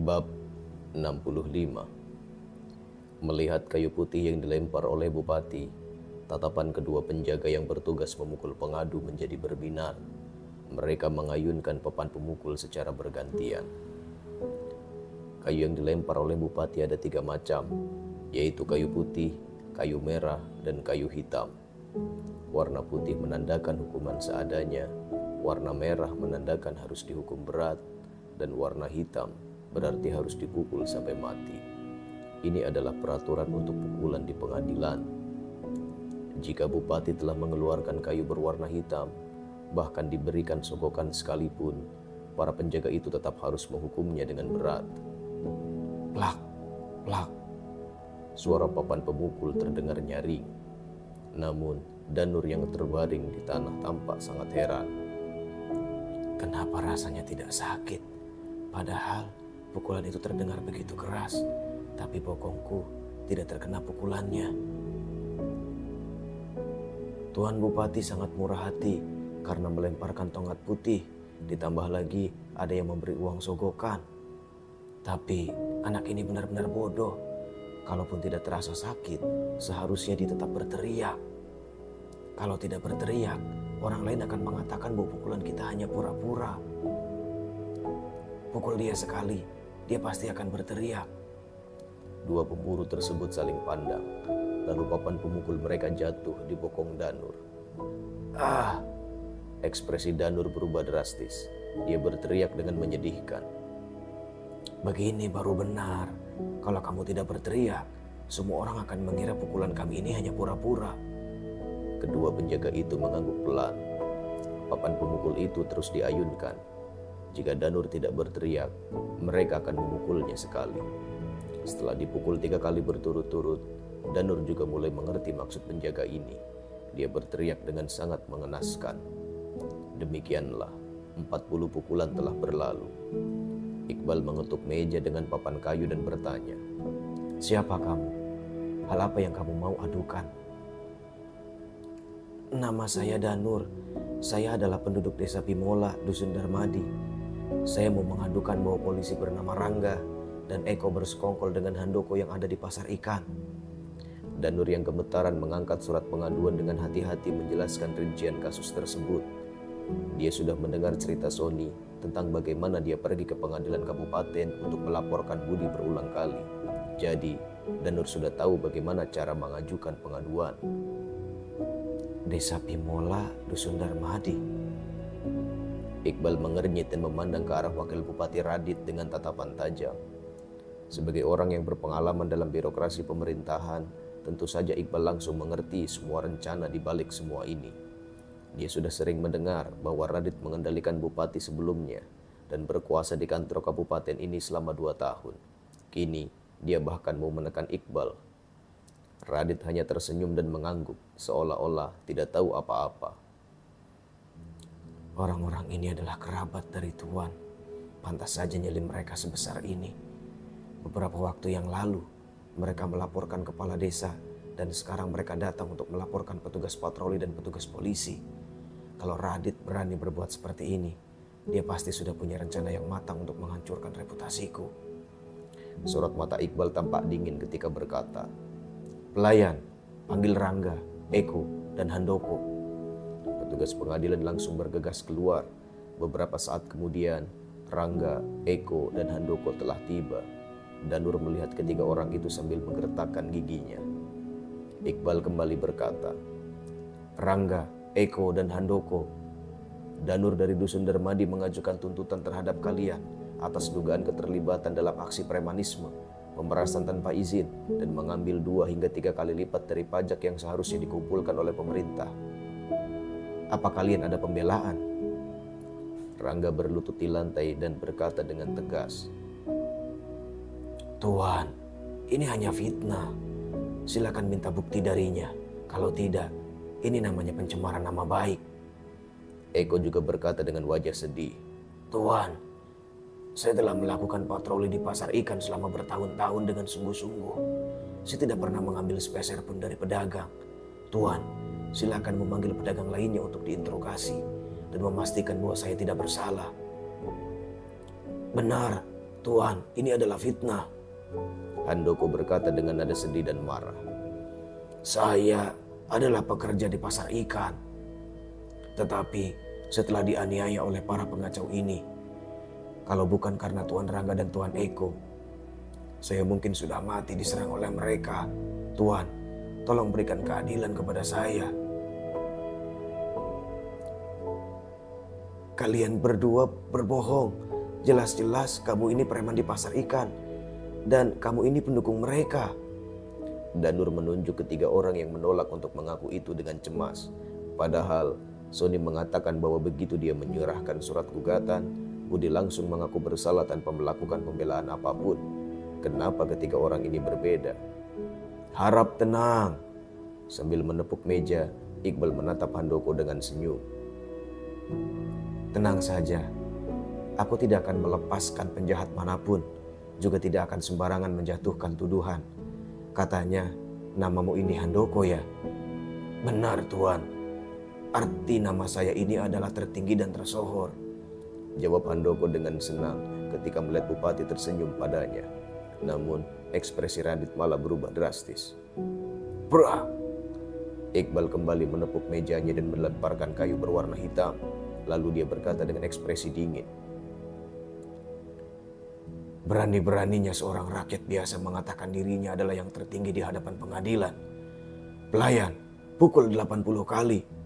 Bab 65. Melihat kayu putih yang dilempar oleh bupati, tatapan kedua penjaga yang bertugas memukul pengadu menjadi berbinar. Mereka mengayunkan papan pemukul secara bergantian. Kayu yang dilempar oleh bupati ada 3 macam, yaitu kayu putih, kayu merah, dan kayu hitam. Warna putih menandakan hukuman seadanya, warna merah menandakan harus dihukum berat, dan warna hitam berarti harus dipukul sampai mati. Ini adalah peraturan untuk pukulan di pengadilan. Jika bupati telah mengeluarkan kayu berwarna hitam, bahkan diberikan sogokan sekalipun, para penjaga itu tetap harus menghukumnya dengan berat. Plak, plak. Suara papan pemukul terdengar nyaring. Namun, Danur yang terbaring di tanah tampak sangat heran. Kenapa rasanya tidak sakit? Padahal pukulan itu terdengar begitu keras, tapi bokongku tidak terkena pukulannya. Tuan Bupati sangat murah hati karena melemparkan tongkat putih, ditambah lagi ada yang memberi uang sogokan. Tapi anak ini benar-benar bodoh. Kalaupun tidak terasa sakit, seharusnya dia tetap berteriak. Kalau tidak berteriak, orang lain akan mengatakan bahwa pukulan kita hanya pura-pura. Pukul dia sekali, dia pasti akan berteriak. Dua pemburu tersebut saling pandang, lalu papan pemukul mereka jatuh di bokong Danur. Ah! Ekspresi Danur berubah drastis. Dia berteriak dengan menyedihkan. Begini baru benar. Kalau kamu tidak berteriak, semua orang akan mengira pukulan kami ini hanya pura-pura. Kedua penjaga itu mengangguk pelan. Papan pemukul itu terus diayunkan. Jika Danur tidak berteriak, mereka akan memukulnya sekali. Setelah dipukul 3 kali berturut-turut, Danur juga mulai mengerti maksud penjaga ini. Dia berteriak dengan sangat mengenaskan. Demikianlah, 40 pukulan telah berlalu. Iqbal mengetuk meja dengan papan kayu dan bertanya, "Siapa kamu? Hal apa yang kamu mau adukan?" "Nama saya Danur. Saya adalah penduduk desa Pimola, Dusun Darmadi. Saya mau mengadukan bahwa polisi bernama Rangga dan Eko bersekongkol dengan Handoko yang ada di pasar ikan." Danur yang gemetaran mengangkat surat pengaduan dengan hati-hati menjelaskan rincian kasus tersebut. Dia sudah mendengar cerita Sony tentang bagaimana dia pergi ke pengadilan kabupaten untuk melaporkan Budi berulang kali. Jadi, Danur sudah tahu bagaimana cara mengajukan pengaduan. Desa Pimola, Dusun Darmadi. Iqbal mengernyit dan memandang ke arah Wakil Bupati Radit dengan tatapan tajam. Sebagai orang yang berpengalaman dalam birokrasi pemerintahan, tentu saja Iqbal langsung mengerti semua rencana di balik semua ini. Dia sudah sering mendengar bahwa Radit mengendalikan bupati sebelumnya dan berkuasa di kantor kabupaten ini selama 2 tahun. Kini, dia bahkan mau menekan Iqbal. Radit hanya tersenyum dan mengangguk, seolah-olah tidak tahu apa-apa. Orang-orang ini adalah kerabat dari Tuan. Pantas saja nyali mereka sebesar ini. Beberapa waktu yang lalu, mereka melaporkan kepala desa dan sekarang mereka datang untuk melaporkan petugas patroli dan petugas polisi. Kalau Radit berani berbuat seperti ini, dia pasti sudah punya rencana yang matang untuk menghancurkan reputasiku. Sorot mata Iqbal tampak dingin ketika berkata, "Pelayan, panggil Rangga, Eko, dan Handoko." Petugas pengadilan langsung bergegas keluar. Beberapa saat kemudian, Rangga, Eko, dan Handoko telah tiba. Danur melihat ketiga orang itu sambil menggertakkan giginya. Iqbal kembali berkata, "Rangga, Eko, dan Handoko, Danur dari Dusun Darmadi mengajukan tuntutan terhadap kalian atas dugaan keterlibatan dalam aksi premanisme, pemerasan tanpa izin, dan mengambil 2 hingga 3 kali lipat dari pajak yang seharusnya dikumpulkan oleh pemerintah. Apa kalian ada pembelaan?" Rangga berlutut di lantai dan berkata dengan tegas, "Tuan, ini hanya fitnah. Silakan minta bukti darinya. Kalau tidak, ini namanya pencemaran nama baik." Eko juga berkata dengan wajah sedih, "Tuan, saya telah melakukan patroli di pasar ikan selama bertahun-tahun dengan sungguh-sungguh. Saya tidak pernah mengambil sepeser pun dari pedagang. Tuan, silakan memanggil pedagang lainnya untuk diinterogasi dan memastikan bahwa saya tidak bersalah." "Benar, Tuan, ini adalah fitnah. Handoko berkata dengan nada sedih dan marah. Saya adalah pekerja di pasar ikan. Tetapi setelah dianiaya oleh para pengacau ini, kalau bukan karena Tuan Rangga dan Tuan Eko, saya mungkin sudah mati diserang oleh mereka. Tuan, tolong berikan keadilan kepada saya. Kalian berdua berbohong. Jelas-jelas kamu ini preman di pasar ikan. Dan kamu ini pendukung mereka. Danur menunjuk ketiga orang yang menolak untuk mengaku itu dengan cemas. Padahal Sony mengatakan bahwa begitu dia menyerahkan surat gugatan, Budi langsung mengaku bersalah tanpa melakukan pembelaan apapun. Kenapa ketiga orang ini berbeda? Harap tenang. Sambil menepuk meja, Iqbal menatap Handoko dengan senyum. Tenang saja. Aku tidak akan melepaskan penjahat manapun. Juga tidak akan sembarangan menjatuhkan tuduhan. Katanya, namamu ini Handoko ya? Benar Tuan. Arti nama saya ini adalah tertinggi dan tersohor. Jawab Handoko dengan senang ketika melihat Bupati tersenyum padanya. Namun ekspresi Radit malah berubah drastis. Bra! Iqbal kembali menepuk mejanya dan melemparkan kayu berwarna hitam. Lalu dia berkata dengan ekspresi dingin. Berani-beraninya seorang rakyat biasa mengatakan dirinya adalah yang tertinggi di hadapan pengadilan. Pelayan, pukul 80 kali.